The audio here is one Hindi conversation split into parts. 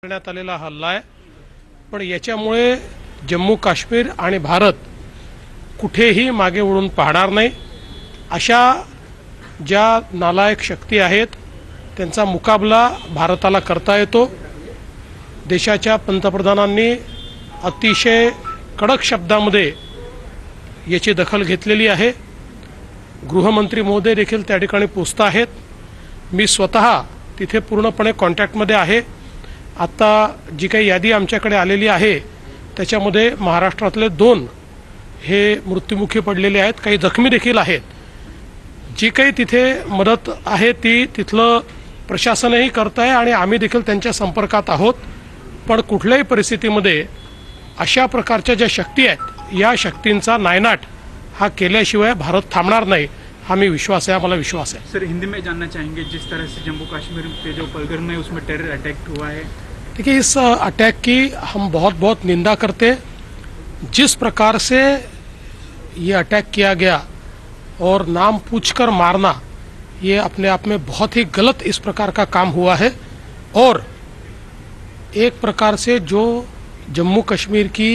करण्यात आलेला हल्ला आहे। पण याच्यामुळे जम्मू काश्मीर आणि भारत कुठेही मागे वळून पाहणार नाही। अशा ज्या नालायक शक्ती आहेत त्यांचा मुकाबला भारताला करता येतो। देशाच्या पंतप्रधानांनी अतिशय कडक शब्दांमध्ये याची दखल घेतलेली आहे। गृहमंत्री महोदय देखील त्या ठिकाणी पोहोचत आहेत। मी स्वतः तिथे पूर्णपणे कॉन्टॅक्टमध्ये आहे। आता जी काही यादी आमच्याकडे आलेली आहे त्याच्यामध्ये महाराष्ट्रातले 2 हे मृत्युमुखी पडलेले आहेत, काही जखमी देखील आहेत। जी काही तिथे मदत आहे ती तिथलं प्रशासनही करत आहे आणि आम्ही देखील त्यांच्या संपर्कात आहोत। पण कुठल्याही परिस्थितीमध्ये अशा प्रकारच्या ज्या शक्ती आहेत या शक्तींचा नायनाट हा केल्याशिवाय भारत थांबणार नाही, हा मी विश्वास है, हमारा विश्वास है। सर, हिंदी में जानना चाहेंगे, जिस तरह से जम्मू कश्मीर पे जो पलघर में उसमें टेरर अटैक हुआ है। देखिए, इस अटैक की हम बहुत निंदा करते। जिस प्रकार से ये अटैक किया गया और नाम पूछकर मारना, ये अपने आप में बहुत ही गलत इस प्रकार का काम हुआ है। और एक प्रकार से जो जम्मू कश्मीर की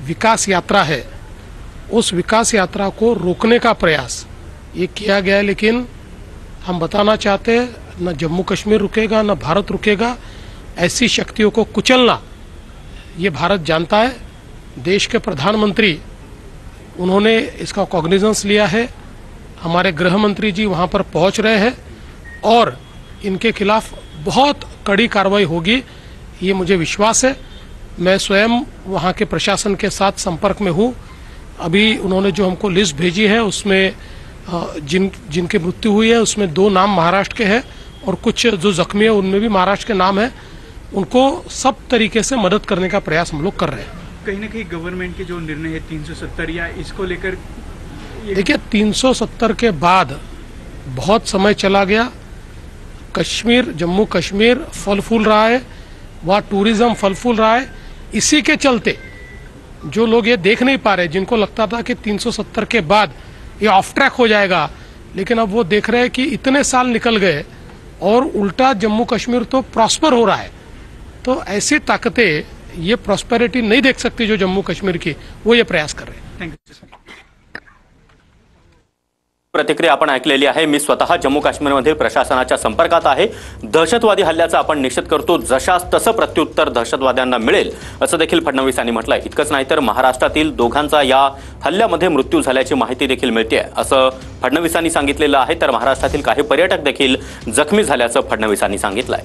विकास यात्रा है उस विकास यात्रा को रोकने का प्रयास ये किया गया है। लेकिन हम बताना चाहते हैं, न जम्मू कश्मीर रुकेगा न भारत रुकेगा। ऐसी शक्तियों को कुचलना ये भारत जानता है। देश के प्रधानमंत्री उन्होंने इसका कॉग्निजेंस लिया है। हमारे गृह मंत्री जी वहां पर पहुंच रहे हैं और इनके खिलाफ बहुत कड़ी कार्रवाई होगी, ये मुझे विश्वास है। मैं स्वयं वहां के प्रशासन के साथ संपर्क में हूँ। अभी उन्होंने जो हमको लिस्ट भेजी है उसमें जिनकी मृत्यु हुई है उसमें 2 नाम महाराष्ट्र के हैं और कुछ जो जख्मी है उनमें भी महाराष्ट्र के नाम है। उनको सब तरीके से मदद करने का प्रयास हम लोग कर रहे हैं। कहीं ना कहीं गवर्नमेंट के जो निर्णय है 370 या इसको लेकर, देखिए 370 के बाद बहुत समय चला गया। कश्मीर, जम्मू कश्मीर फल फूल रहा है, वहाँ टूरिज्म फल फूल रहा है। इसी के चलते जो लोग ये देख नहीं पा रहे, जिनको लगता था कि 370 के बाद ये ऑफ ट्रैक हो जाएगा, लेकिन अब वो देख रहे हैं कि इतने साल निकल गए और उल्टा जम्मू कश्मीर तो प्रॉस्पर हो रहा है। तो ऐसी ताकतें ये प्रॉस्पेरिटी नहीं देख सकती जो जम्मू कश्मीर की, वो ये प्रयास कर रहे हैं। Thank you. प्रतिक्रिया आपण ऐकलेली आहे। मी स्वतः जम्मू काश्मीरमधील प्रशासनाच्या संपर्कात आहे। दहशतवादी हल्ल्याचा आपण निषेध करतो, जशास तसं प्रत्युत्तर दहशतवाद्यांना मिळेल असं देखील फडणवीस यांनी म्हटलंय। इतकंच नाही तर महाराष्ट्रातील दोघांचा या हल्ल्यामध्ये मृत्यू झाल्याची माहिती देखील मिळते असं फडणवीसांनी सांगितलेलं आहे। तर महाराष्ट्रातील काही पर्यटक देखील जखमी झाल्याचं फडणवीसांनी सांगितलंय।